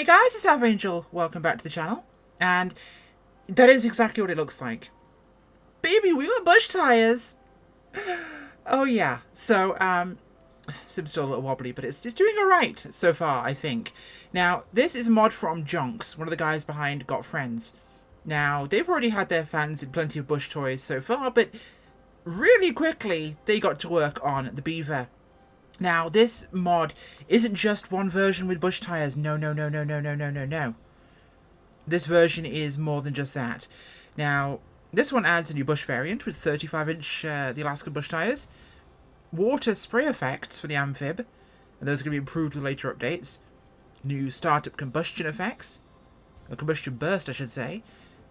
Hey guys, it's Angel. Welcome back to the channel. And that is exactly what it looks like. Baby, we got bush tires. Oh yeah. So, Sim's still a little wobbly, but it's doing alright so far, I think. Now, this is a mod from Jonx, one of the guys behind Got Friends. Now, they've already had their fans in plenty of bush toys so far, but really quickly, they got to work on the Beaver. Now, this mod isn't just one version with bush tires. No. This version is more than just that. Now, this one adds a new bush variant with 35-inch the Alaskan bush tires, water spray effects for the amphib, and those are going to be improved with later updates, new startup combustion effects, a combustion burst, I should say.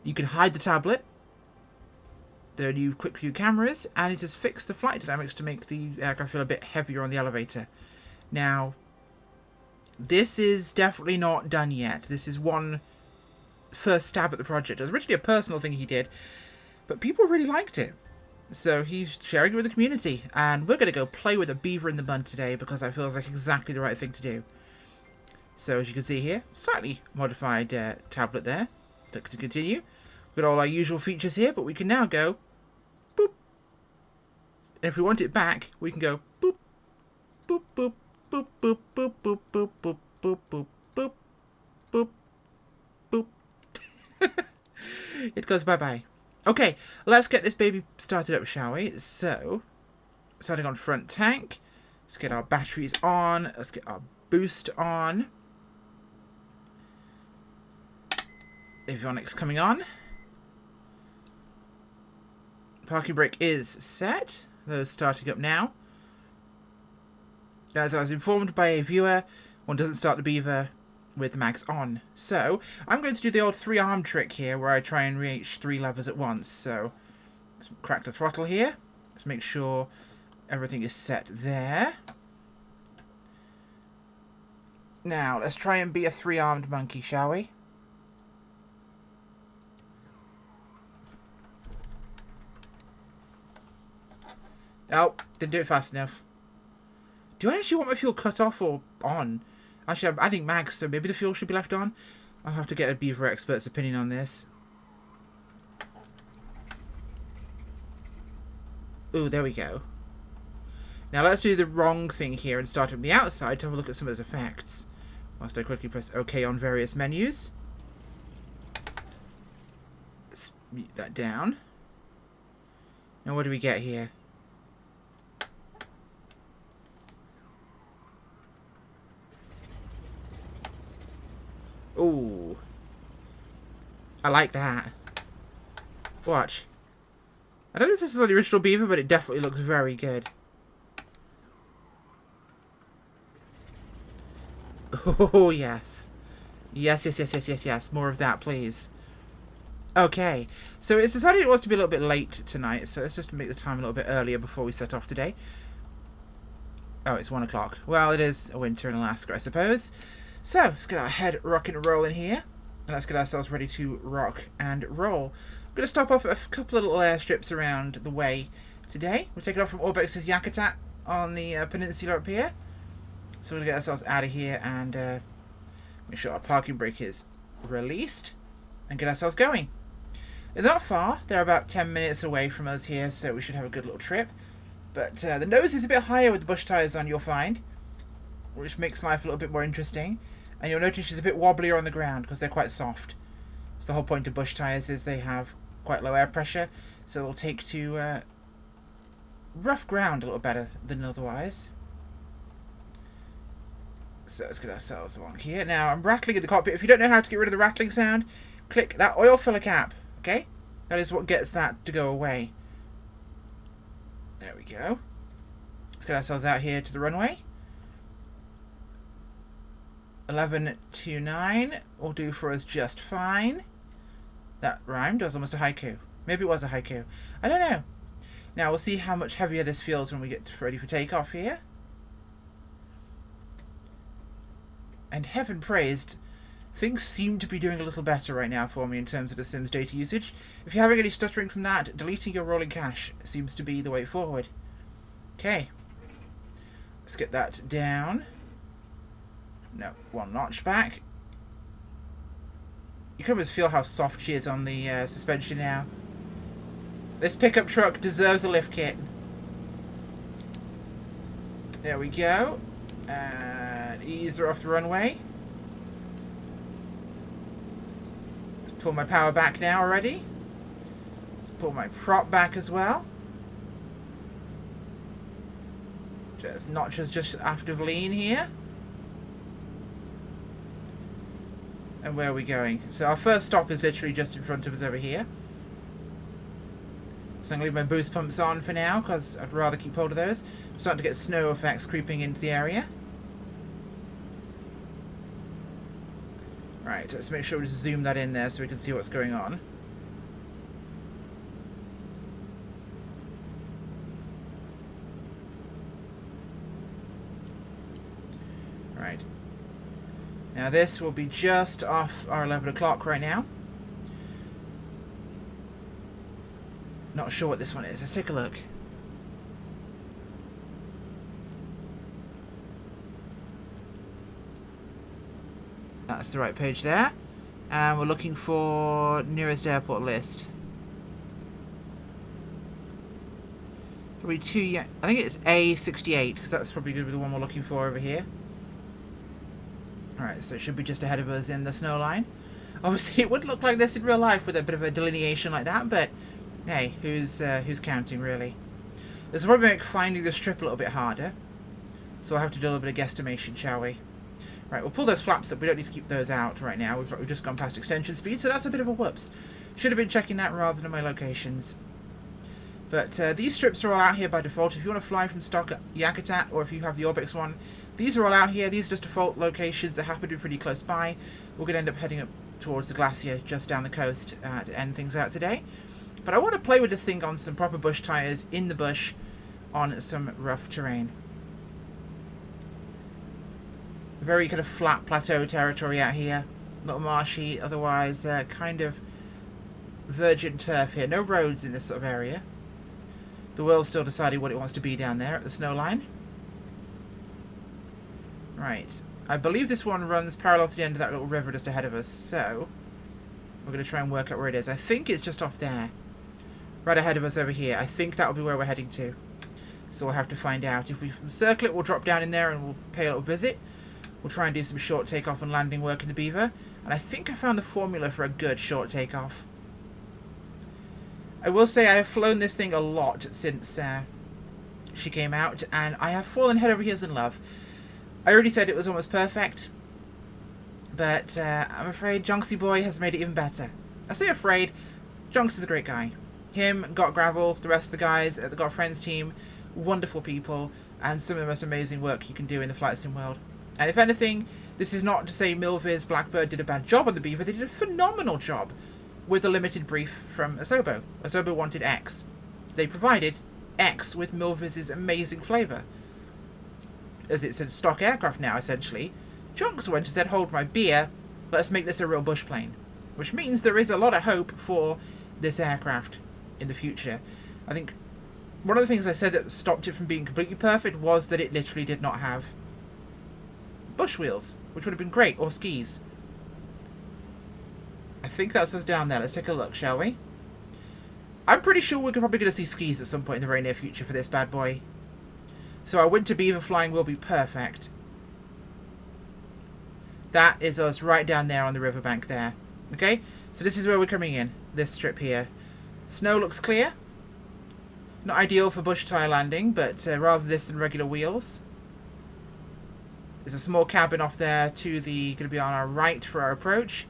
You can hide the tablet. There are new quick view cameras, and it has fixed the flight dynamics to make the aircraft feel a bit heavier on the elevator. Now, this is definitely not done yet. This is one first stab at the project. It was originally a personal thing he did, but people really liked it. So he's sharing it with the community, and we're going to go play with a beaver in the mud today because that feels like exactly the right thing to do. So as you can see here, slightly modified tablet there. Click to continue. We've got all our usual features here, but we can now go boop. If we want it back, we can go boop, boop, boop, boop, boop, boop, boop, boop, boop, boop, boop, boop, boop, boop. It goes bye-bye. Okay, let's get this baby started up, shall we? So, starting on front tank. Let's get our batteries on. Let's get our boost on. Avionics coming on. Parking brake is set. Those starting up now. As I was informed by a viewer, one doesn't start the Beaver with the mags on. So, I'm going to do the old 3-arm trick here where I try and reach 3 levers at once. So, let's crack the throttle here. Let's make sure everything is set there. Now, let's try and be a 3-armed monkey, shall we? Oh, didn't do it fast enough. Do I actually want my fuel cut off or on? Actually, I'm adding mags, so maybe the fuel should be left on. I'll have to get a Beaver expert's opinion on this. Ooh, there we go. Now let's do the wrong thing here and start from the outside to have a look at some of those effects. Whilst I quickly press OK on various menus. Let's mute that down. Now what do we get here? Ooh. I like that. Watch. I don't know if this is on the original Beaver, but it definitely looks very good. Oh, yes. Yes. More of that, please. Okay. So it's decided it wants to be a little bit late tonight, so let's just make the time a little bit earlier before we set off today. Oh, it's 1 o'clock. Well, it is a winter in Alaska, I suppose. So, let's get our head rocking and rolling here. And let's get ourselves ready to rock and roll. I'm going to stop off at a couple of little airstrips around the way today. We're taking off from Orbex's Yakutat on the peninsula up here. So we're going to get ourselves out of here and make sure our parking brake is released. And get ourselves going. They're not far. They're about 10 minutes away from us here, so we should have a good little trip. But the nose is a bit higher with the bush tyres on, you'll find, which makes life a little bit more interesting. And you'll notice she's a bit wobblier on the ground because they're quite soft. So the whole point of bush tyres is they have quite low air pressure, so they'll take to rough ground a little better than otherwise. So let's get ourselves along here. Now, I'm rattling in the cockpit. If you don't know how to get rid of the rattling sound, click that oil filler cap, okay? That is what gets that to go away. There we go. Let's get ourselves out here to the runway. 1129 will do for us just fine. That rhymed. It was almost a haiku. Maybe it was a haiku. I don't know. Now we'll see how much heavier this feels when we get ready for takeoff here. And heaven praised, things seem to be doing a little better right now for me in terms of the Sims data usage. If you're having any stuttering from that, deleting your rolling cache seems to be the way forward. Okay. Let's get that down. No, 1 notch back. You can almost feel how soft she is on the suspension now. This pickup truck deserves a lift kit. There we go. And ease her off the runway. Let's pull my power back now already. Let's pull my prop back as well. Just notches just after lean here. And where are we going? So our first stop is literally just in front of us over here. So I'm going to leave my boost pumps on for now, because I'd rather keep hold of those. I'm starting to get snow effects creeping into the area. Right, let's make sure we just zoom that in there so we can see what's going on. Right. Now this will be just off our 11 o'clock right now. Not sure what this one is. Let's take a look. That's the right page there. And we're looking for nearest airport list. Probably I think it's A68, because that's probably going to be the one we're looking for over here. Alright, so it should be just ahead of us in the snow line. Obviously, it would look like this in real life with a bit of a delineation like that, but hey, who's counting, really? This will probably make finding the strip a little bit harder. So I'll have to do a little bit of guesstimation, shall we? Right, we'll pull those flaps up. We don't need to keep those out right now. We've just gone past extension speed, so that's a bit of a whoops. Should have been checking that rather than my locations. But these strips are all out here by default. If you want to fly from stock Yakutat, or if you have the Orbix one, these are all out here. These are just default locations that happen to be pretty close by. We're going to end up heading up towards the glacier just down the coast to end things out today. But I want to play with this thing on some proper bush tyres in the bush on some rough terrain. Very kind of flat plateau territory out here. A little marshy, otherwise kind of virgin turf here. No roads in this sort of area. The world's still deciding what it wants to be down there at the snow line. Right. I believe this one runs parallel to the end of that little river just ahead of us, so we're going to try and work out where it is. I think it's just off there. Right ahead of us over here. I think that'll be where we're heading to. So we'll have to find out. If we circle it, we'll drop down in there and we'll pay a little visit. We'll try and do some short takeoff and landing work in the Beaver. And I think I found the formula for a good short takeoff. I will say I have flown this thing a lot since she came out, and I have fallen head over heels in love. I already said it was almost perfect, but I'm afraid Jonxy Boy has made it even better. I say afraid, Jonx is a great guy. Him, Got Gravel, the rest of the guys at the Got Friends team, wonderful people, and some of the most amazing work you can do in the flight sim world. And if anything, this is not to say Milviz, Blackbird did a bad job on the Beaver. They did a phenomenal job with a limited brief from Asobo. Asobo wanted X. They provided X with Milviz's amazing flavour. As it's a stock aircraft now, essentially, Jonx went and said, hold my beer, let's make this a real bush plane. Which means there is a lot of hope for this aircraft in the future. I think one of the things I said that stopped it from being completely perfect was that it literally did not have bush wheels, which would have been great, or skis. I think that's us down there. Let's take a look, shall we? I'm pretty sure we're probably going to see skis at some point in the very near future for this bad boy. So our winter Beaver flying will be perfect. That is us right down there on the riverbank there. Okay, so this is where we're coming in, this strip here. Snow looks clear. Not ideal for bush tyre landing, but rather this than regular wheels. There's a small cabin off there to the, going to be on our right for our approach.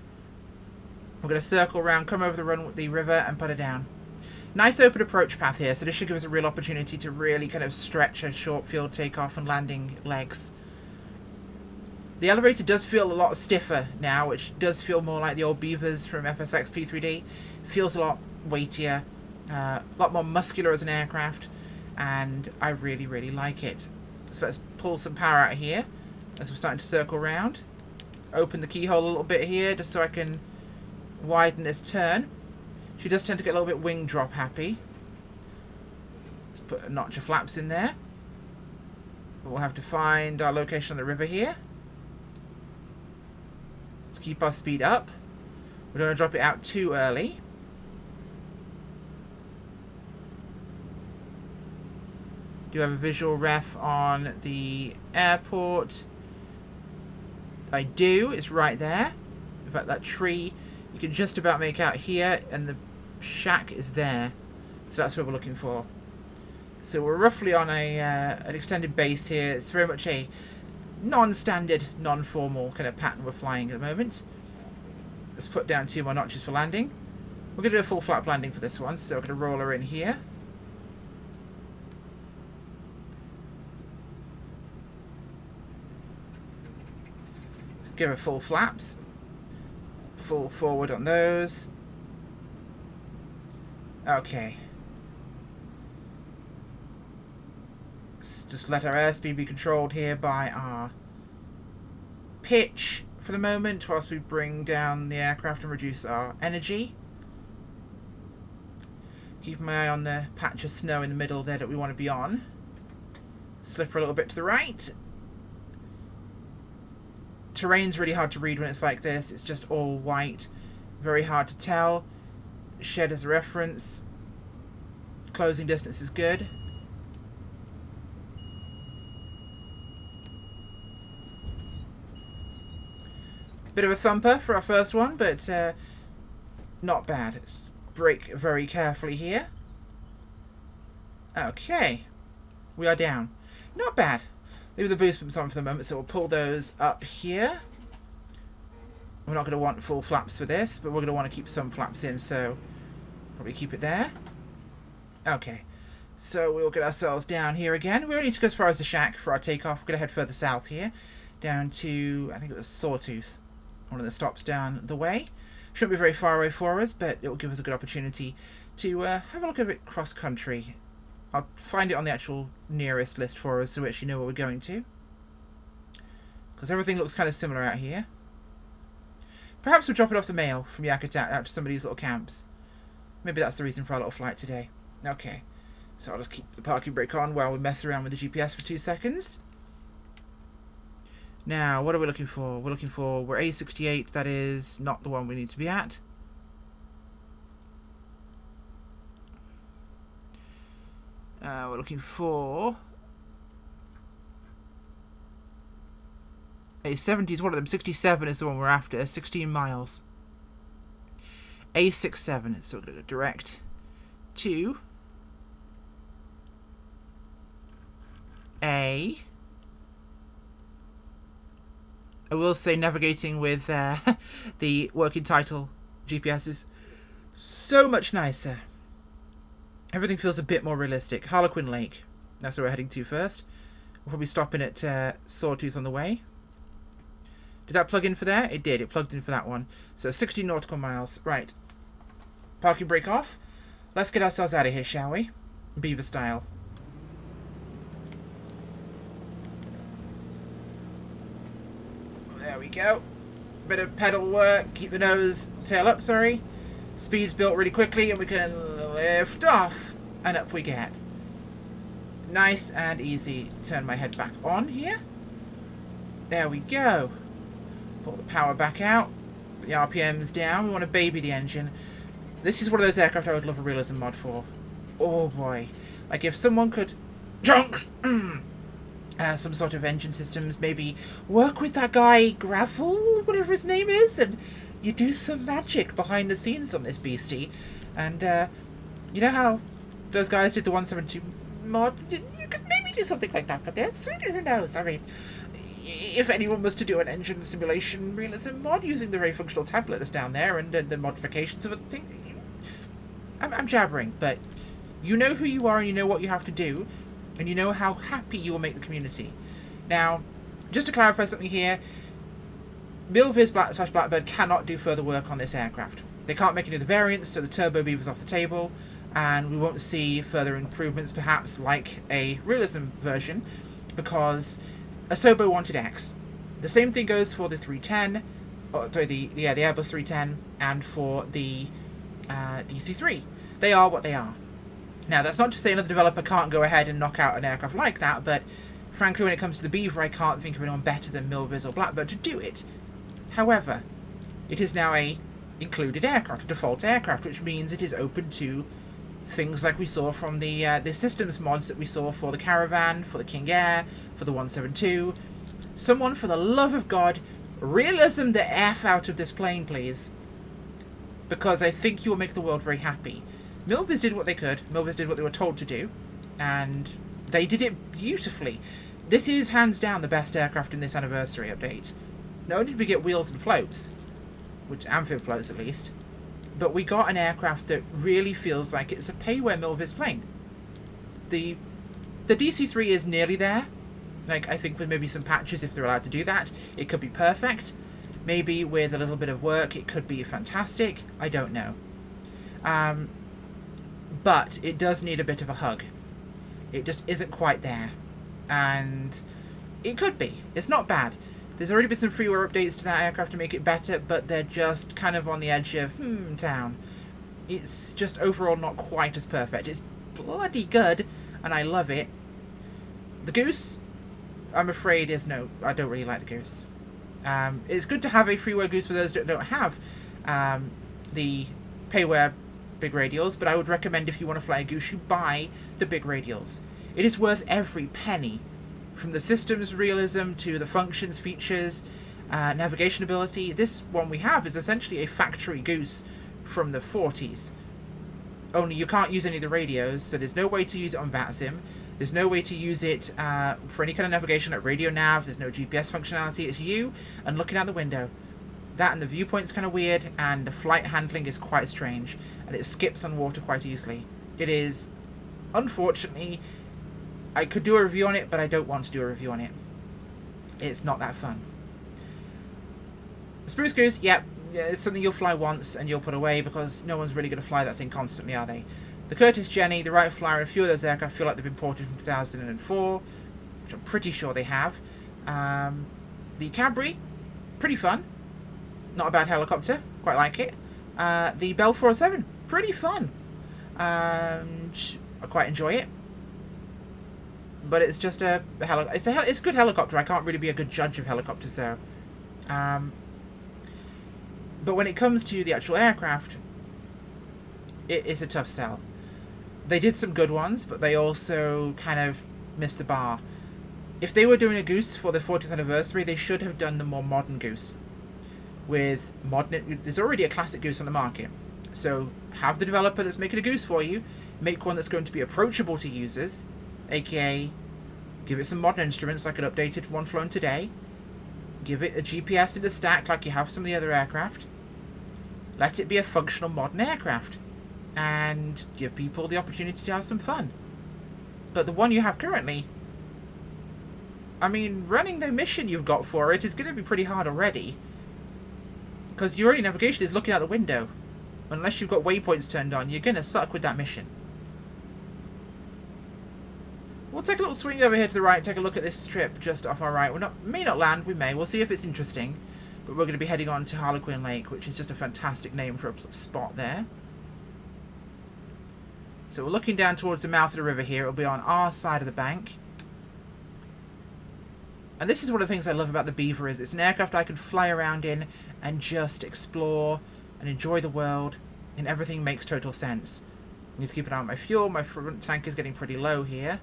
We're going to circle around, come over the river and put it down. Nice open approach path here, so this should give us a real opportunity to really kind of stretch a short field takeoff and landing legs. The elevator does feel a lot stiffer now, which does feel more like the old Beavers from FSX P3D. Feels a lot weightier, a lot more muscular as an aircraft, and I really, really like it. So let's pull some power out of here as we're starting to circle around. Open the keyhole a little bit here just so I can widen this turn. She does tend to get a little bit wing drop happy. Let's put a notch of flaps in there. We'll have to find our location on the river here. Let's keep our speed up. We don't want to drop it out too early. Do have a visual ref on the airport. I do. It's right there. In fact, that tree you can just about make out here, and the shack is there. So that's what we're looking for. So we're roughly on an extended base here. It's very much a non-standard, non-formal kind of pattern we're flying at the moment. Let's put down 2 more notches for landing. We're going to do a full flap landing for this one, so we're going to roll her in here. Give her full flaps. Full forward on those. Okay. Let's just let our airspeed be controlled here by our pitch for the moment, whilst we bring down the aircraft and reduce our energy. Keep my eye on the patch of snow in the middle there that we want to be on. Slip her a little bit to the right. Terrain's really hard to read when it's like this. It's just all white. Very hard to tell. Shed as a reference. Closing distance is good. Bit of a thumper for our first one, but not bad. Let's brake very carefully here. Okay. We are down. Not bad. Leave the boost bumps on for the moment, so we'll pull those up here. We're not going to want full flaps for this, but we're going to want to keep some flaps in, so probably keep it there. Okay, so we'll get ourselves down here again. We only need to go as far as the shack for our takeoff. We're going to head further south here, down to, I think it was Sawtooth, one of the stops down the way. Shouldn't be very far away for us, but it will give us a good opportunity to have a look at it cross-country. I'll find it on the actual nearest list for us so we actually know where we're going to. Because everything looks kind of similar out here. Perhaps we'll drop it off the mail from Yakutat out to some of these little camps. Maybe that's the reason for our little flight today. Okay. So I'll just keep the parking brake on while we mess around with the GPS for 2 seconds. Now, what are we looking for? We're A68. That is not the one we need to be at. We're looking for A70 is one of them. 67 is the one we're after. 16 miles. A67. So we're going to go direct to A. I will say navigating with the working title GPS is so much nicer. Everything feels a bit more realistic. Harlequin Lake. That's where we're heading to first. We'll probably stop in at Sawtooth on the way. Did that plug in for there? It did. It plugged in for that one. So 60 nautical miles. Right. Parking brake off. Let's get ourselves out of here, shall we? Beaver style. There we go. Bit of pedal work. Keep the nose, tail up, sorry. Speed's built really quickly and we can lift off. And up we get. Nice and easy. Turn my head back on here. There we go. Pull the power back out. Put the RPMs down. We want to baby the engine. This is one of those aircraft I would love a realism mod for. Oh boy. Like if someone could... Jonx! Some sort of engine systems, maybe work with that guy Gravel, whatever his name is, and you do some magic behind the scenes on this beastie. And you know how those guys did the 172 mod? You could maybe do something like that for this. Who knows? I mean, if anyone was to do an engine simulation realism mod using the very functional tablet that's down there and the modifications of other things, I'm jabbering, but you know who you are and you know what you have to do. And you know how happy you will make the community. Now, just to clarify something here, Milviz / Blackbird cannot do further work on this aircraft. They can't make any of the variants, so the Turbo Beaver's off the table, and we won't see further improvements, perhaps like a realism version, because Asobo wanted X. The same thing goes for the 310, the Airbus 310, and for the DC-3. They are what they are. Now, that's not to say another developer can't go ahead and knock out an aircraft like that, but frankly, when it comes to the Beaver, I can't think of anyone better than Milviz or Blackbird to do it. However, it is now a included aircraft, a default aircraft, which means it is open to things like we saw from the systems mods that we saw for the Caravan, for the King Air, for the 172. Someone, for the love of God, realism the F out of this plane, please. Because I think you will make the world very happy. Milviz did what they could. Milviz did what they were told to do. And they did it beautifully. This is hands down the best aircraft in this anniversary update. Not only did we get wheels and floats, which amphib floats at least, but we got an aircraft that really feels like it's a payware Milviz plane. The DC-3 is nearly there. Like, I think with maybe some patches, if they're allowed to do that, it could be perfect. Maybe with a little bit of work, it could be fantastic. I don't know. But it does need a bit of a hug. It just isn't quite there. And it could be. It's not bad. There's already been some freeware updates to that aircraft to make it better, but they're just kind of on the edge of, town. It's just overall not quite as perfect. It's bloody good, and I love it. The Goose, I'm afraid, is no. I don't really like the Goose. It's good to have a freeware Goose for those that don't have the payware big radials, but I would recommend if you want to fly a Goose, you buy the big radials. It is worth every penny, from the systems realism to the functions, features, navigation ability. This one we have is essentially a factory Goose from the 40s. Only you can't use any of the radios, so there's no way to use it on VATSIM. There's no way to use it for any kind of navigation like radio nav. There's no GPS functionality. It's you and looking out the window. That and the viewpoint's kind of weird, and the flight handling is quite strange, and it skips on water quite easily. It is, unfortunately, I could do a review on it, but I don't want to do a review on it. It's not that fun. Spruce Goose, yep, it's something you'll fly once and you'll put away, because no one's really going to fly that thing constantly, are they? The Curtiss Jenny, the Wright Flyer, and a few of those aircraft feel like they've been ported from 2004, which I'm pretty sure they have. The Cabri, pretty fun. Not a bad helicopter, quite like it. The Bell 407, pretty fun. I quite enjoy it. But it's just a it's a good helicopter. I can't really be a good judge of helicopters though. But when it comes to the actual aircraft, it's a tough sell. They did some good ones, but they also kind of missed the bar. If they were doing a Goose for the 40th anniversary, they should have done the more modern Goose. With modern, there's already a classic Goose on the market, so have the developer that's making a Goose for you make one that's going to be approachable to users, aka give it some modern instruments like an updated one flown today, give it a GPS in the stack like you have some of the other aircraft, let it be a functional modern aircraft, and give people the opportunity to have some fun. But the one you have currently, I mean, running the mission you've got for it is going to be pretty hard already, because your only navigation is looking out the window. Unless you've got waypoints turned on, you're going to suck with that mission. We'll take a little swing over here to the right, take a look at this strip just off our right. We may not land, we may. We'll see if it's interesting. But we're going to be heading on to Harlequin Lake, which is just a fantastic name for a spot there. So we're looking down towards the mouth of the river here. It'll be on our side of the bank. And this is one of the things I love about the Beaver, is it's an aircraft I can fly around in and just explore and enjoy the world, and everything makes total sense. I need to keep an eye on my fuel. My front tank is getting pretty low here.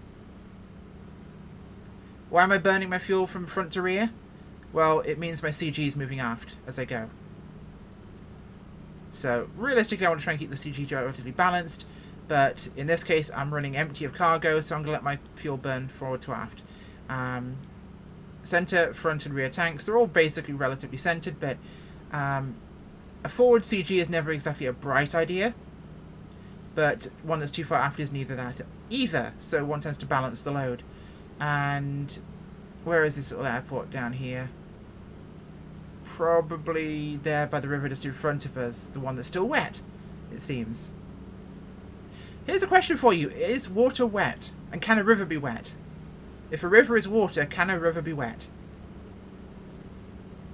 Why am I burning my fuel from front to rear? Well, it means my CG is moving aft as I go. So, realistically, I want to try and keep the CG relatively balanced, but in this case, I'm running empty of cargo, so I'm going to let my fuel burn forward to aft. Center, front, and rear tanks, they're all basically relatively centered, but a forward CG is never exactly a bright idea, but one that's too far aft is neither that either, so one tends to balance the load. And where is this little airport down here? Probably there by the river just in front of us, the one that's still wet, it seems. Here's a question for you. Is water wet? And can a river be wet? If a river is water, can a river be wet?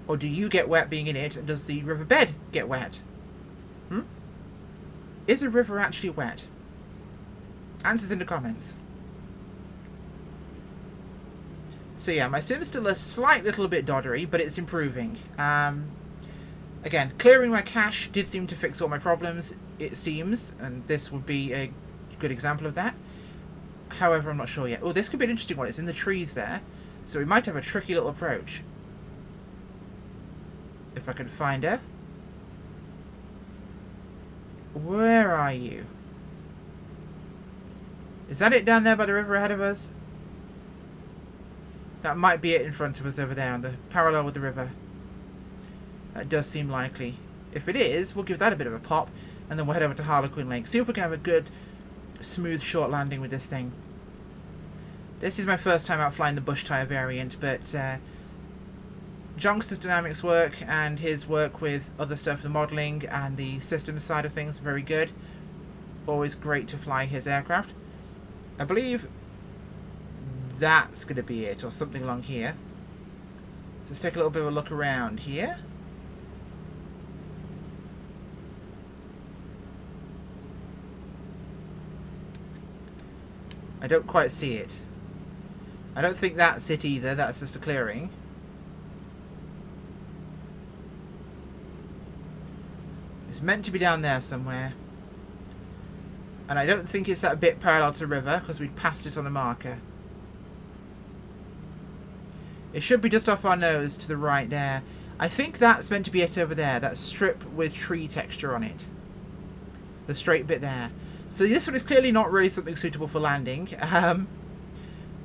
Or do you get wet being in it, and does the riverbed get wet? Is a river actually wet? Answers in the comments. So yeah, my sim's still a slight little bit doddery, but it's improving. Again, clearing my cache did seem to fix all my problems, it seems, and this would be a good example of that. However, I'm not sure yet. Oh, this could be an interesting one. It's in the trees there, so we might have a tricky little approach. If I can find her. Where are you? Is that it down there by the river ahead of us? That might be it in front of us over there on the parallel with the river. That does seem likely. If it is, we'll give that a bit of a pop, and then we'll head over to Harlequin Lake. See if we can have a good, smooth, short landing with this thing. This is my first time out flying the bush tyre variant, but Jonx's dynamics work and his work with other stuff, the modelling and the systems side of things, very good. Always great to fly his aircraft. I believe that's going to be it, or something along here. So let's take a little bit of a look around here. I don't quite see it. I don't think that's it either, that's just a clearing. It's meant to be down there somewhere. And I don't think it's that bit parallel to the river, because we'd passed it on the marker. It should be just off our nose to the right there. I think that's meant to be it over there, that strip with tree texture on it. The straight bit there. So this one is clearly not really something suitable for landing.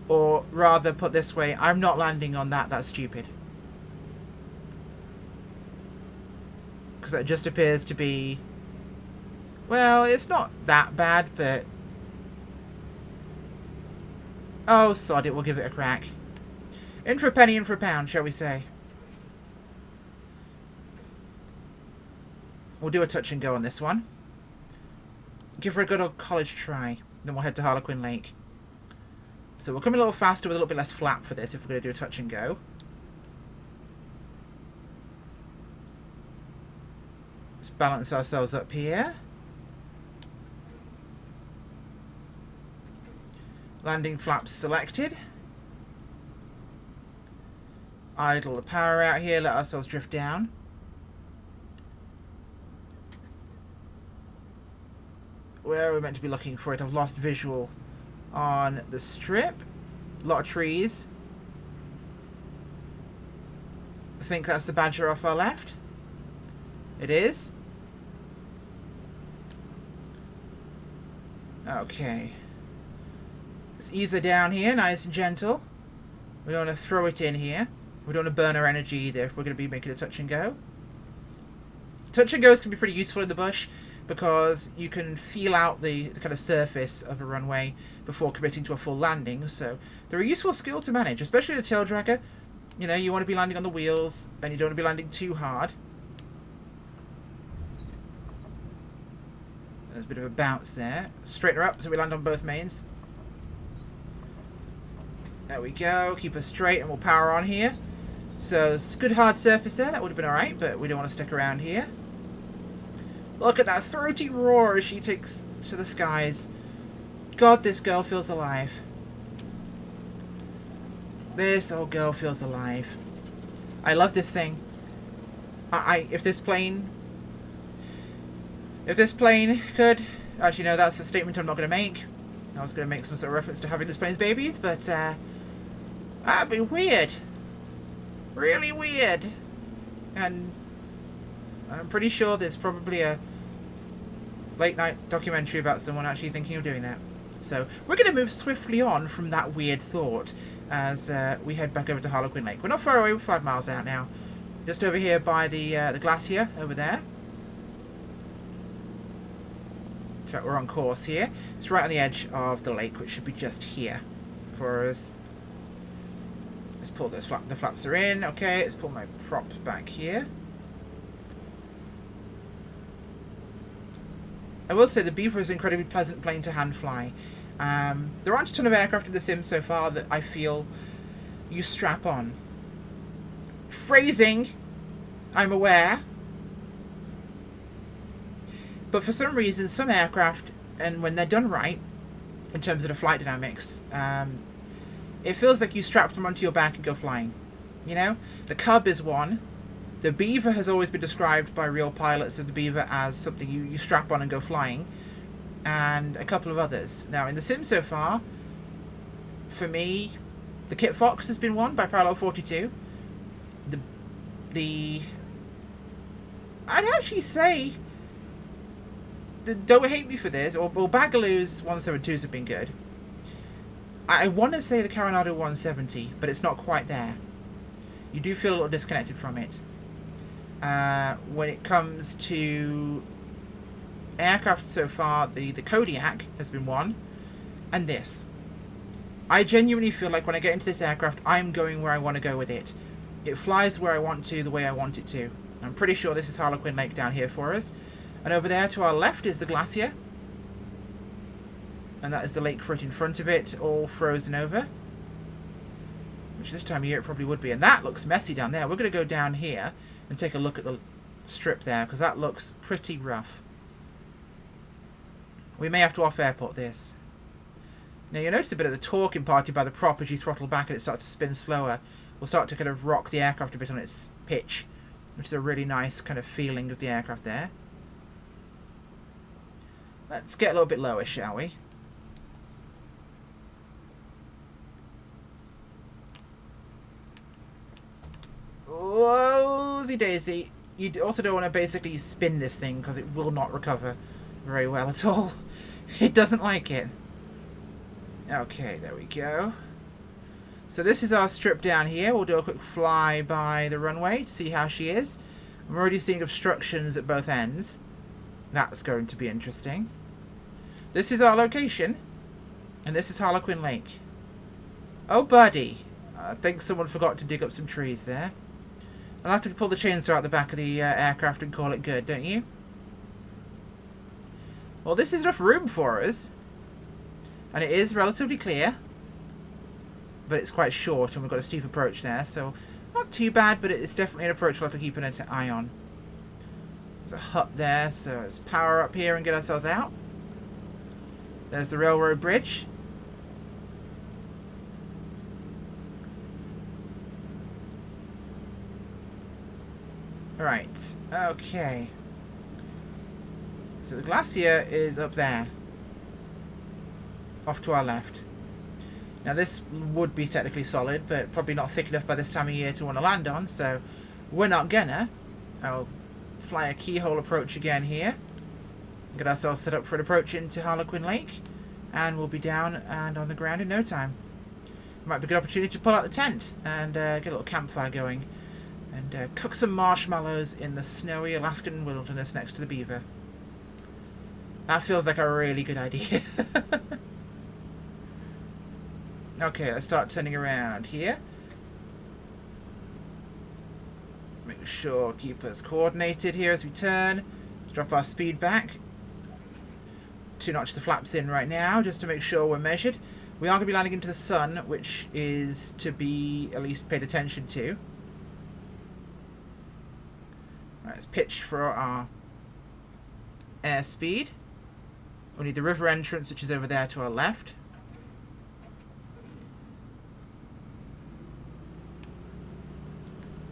Or rather, put this way, I'm not landing on that, that's stupid. Because that just appears to be... Well, it's not that bad, but... Oh, sod it, we'll give it a crack. In for a penny, in for a pound, shall we say. We'll do a touch and go on this one. Give her a good old college try. Then we'll head to Harlequin Lake. So we'll come a little faster with a little bit less flap for this if we're going to do a touch and go. Let's balance ourselves up here. Landing flaps selected. Idle the power out here, let ourselves drift down. Where are we meant to be looking for it? I've lost visual on the strip. A lot of trees. I think that's the Badger off our left. It is. Okay. Let's ease her down here, nice and gentle. We don't want to throw it in here. We don't want to burn our energy either if we're going to be making a touch and go. Touch and goes can be pretty useful in the bush because you can feel out the kind of surface of a runway before committing to a full landing. So they're a useful skill to manage, especially the tail dragger. You know, you want to be landing on the wheels and you don't want to be landing too hard. There's a bit of a bounce there. Straighten her up so we land on both mains. There we go. Keep her straight and we'll power on here. So it's a good hard surface there. That would have been alright, but we don't want to stick around here. Look at that throaty roar as she takes to the skies. God, this girl feels alive. This old girl feels alive. I love this thing. If this plane could... Actually, no, that's a statement I'm not going to make. I was going to make some sort of reference to having this plane's babies, but that'd be weird. Really weird. And I'm pretty sure there's probably a late night documentary about someone actually thinking of doing that. So we're going to move swiftly on from that weird thought as we head back over to Harlequin Lake. We're not far away, we're 5 miles out now. Just over here by the glacier over there. In fact, we're on course here. It's right on the edge of the lake, which should be just here for us. Let's pull those the flaps are in. Okay, let's pull my props back here. I will say the Beaver is an incredibly pleasant plane to hand fly. There aren't a ton of aircraft in the sim so far that I feel you strap on. Phrasing, I'm aware. But for some reason, some aircraft, and when they're done right, in terms of the flight dynamics, it feels like you strap them onto your back and go flying. You know? The Cub is one. The Beaver has always been described by real pilots of the Beaver as something you strap on and go flying, and a couple of others. Now, in the sim so far, for me, the Kit Fox has been won by Parallel 42. I'd actually say, don't hate me for this, or Bagaloo's 172s have been good. I want to say the Coronado 170, but it's not quite there. You do feel a little disconnected from it. When it comes to aircraft so far, the Kodiak has been won, and this. I genuinely feel like when I get into this aircraft, I'm going where I want to go with it. It flies where I want to, the way I want it to. I'm pretty sure this is Harlequin Lake down here for us. And over there to our left is the glacier. And that is the lake right in front of it, all frozen over. Which this time of year it probably would be. And that looks messy down there. We're going to go down here and take a look at the strip there, because that looks pretty rough. We may have to off-airport this. Now you'll notice a bit of the torque imparted by the prop as you throttle back and it starts to spin slower. Will start to kind of rock the aircraft a bit on its pitch, which is a really nice kind of feeling of the aircraft there. Let's get a little bit lower, shall we? Whoa-zy daisy. You also don't want to basically spin this thing because it will not recover very well at all. It doesn't like it. Okay, there we go. So this is our strip down here. We'll do a quick fly by the runway to see how she is. I'm already seeing obstructions at both ends. That's going to be interesting. This is our location. And this is Harlequin Lake. Oh, buddy. I think someone forgot to dig up some trees there. I'll have to pull the chainsaw out the back of the aircraft and call it good, don't you? Well, this is enough room for us. And it is relatively clear. But it's quite short and we've got a steep approach there. So, not too bad, but it's definitely an approach we'll have to keep an eye on. There's a hut there, so let's power up here and get ourselves out. There's the railroad bridge. Right, okay. So the glacier is up there. Off to our left. Now this would be technically solid, but probably not thick enough by this time of year to want to land on, so we're not gonna. I'll fly a keyhole approach again here. Get ourselves set up for an approach into Harlequin Lake, and we'll be down and on the ground in no time. Might be a good opportunity to pull out the tent and get a little campfire going, and cook some marshmallows in the snowy Alaskan wilderness next to the Beaver. That feels like a really good idea. Okay, let's start turning around here. Make sure, keep us coordinated here as we turn. Let's drop our speed back. 2 notch the flaps in right now, just to make sure we're measured. We are going to be landing into the sun, which is to be at least paid attention to. Right, let's pitch for our airspeed. We'll need the river entrance, which is over there to our left.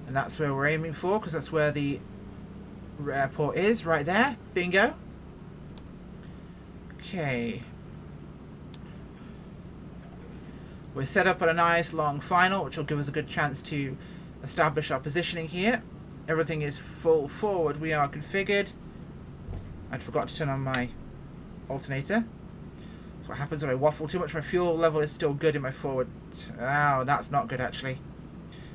And that's where we're aiming for, because that's where the airport is, right there. Bingo. Okay. We're set up on a nice long final, which will give us a good chance to establish our positioning here. Everything is full forward. We are configured. I forgot to turn on my alternator. That's what happens when I waffle too much. My fuel level is still good in my forward. Oh, that's not good, actually.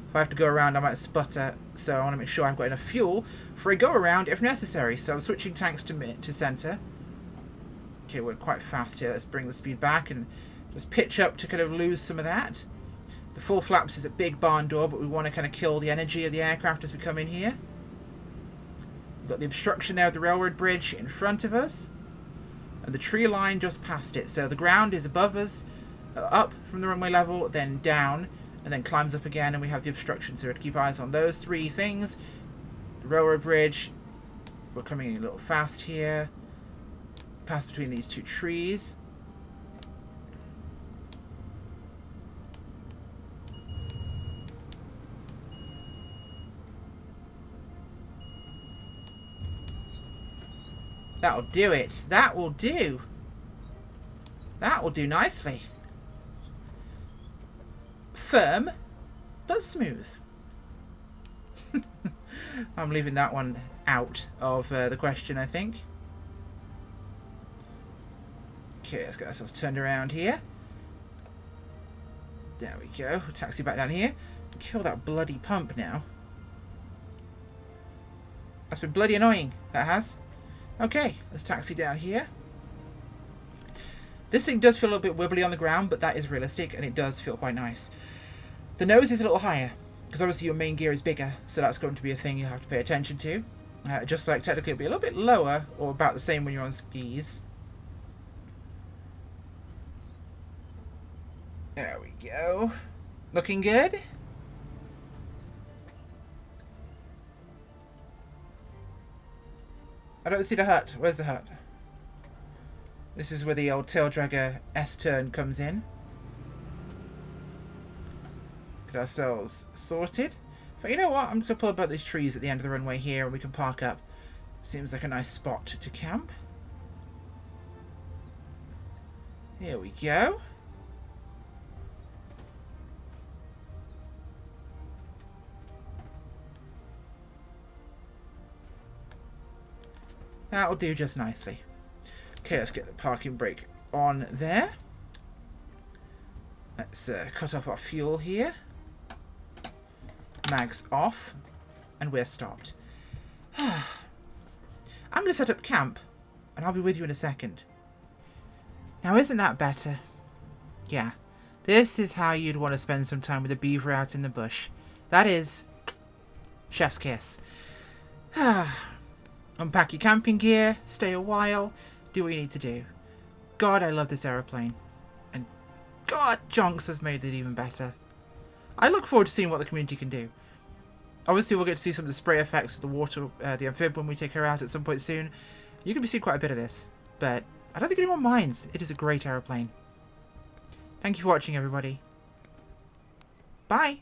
If I have to go around, I might sputter, so I want to make sure I've got enough fuel for a go-around if necessary. So I'm switching tanks to center. Okay, we're quite fast here. Let's bring the speed back and just pitch up to kind of lose some of that. The full flaps is a big barn door, but we want to kind of kill the energy of the aircraft as we come in here. We've got the obstruction there of the railroad bridge in front of us, and the tree line just past it. So the ground is above us, up from the runway level, then down, and then climbs up again, and we have the obstruction. So we have to keep eyes on those 3 things. The railroad bridge, we're coming in a little fast here. Pass between these 2 trees. That'll do it. That will do. That will do nicely. Firm, but smooth. I'm leaving that one out of the question, I think. Okay, let's get ourselves turned around here. There we go. We'll taxi back down here. Kill that bloody pump now. That's been bloody annoying. That has. Okay, let's taxi down here. This thing does feel a little bit wibbly on the ground, but that is realistic, and it does feel quite nice. The nose is a little higher, because obviously your main gear is bigger, so that's going to be a thing you have to pay attention to. Just like technically it'll be a little bit lower, or about the same when you're on skis. There we go. Looking good. I don't see the hut. Where's the hut? This is where the old tail dragger S-turn comes in. Get ourselves sorted. But you know what? I'm just going to pull up these trees at the end of the runway here and we can park up. Seems like a nice spot to camp. Here we go. That'll do just nicely. Okay, let's get the parking brake on there. Let's cut off our fuel here. Mags off. And we're stopped. I'm going to set up camp. And I'll be with you in a second. Now, isn't that better? Yeah. This is how you'd want to spend some time with a beaver out in the bush. That is... chef's kiss. Unpack your camping gear, stay a while, do what you need to do. God, I love this aeroplane. And God, Jonx has made it even better. I look forward to seeing what the community can do. Obviously, we'll get to see some of the spray effects of the water, the amphib when we take her out at some point soon. You're going to be seeing quite a bit of this. But I don't think anyone minds. It is a great aeroplane. Thank you for watching, everybody. Bye.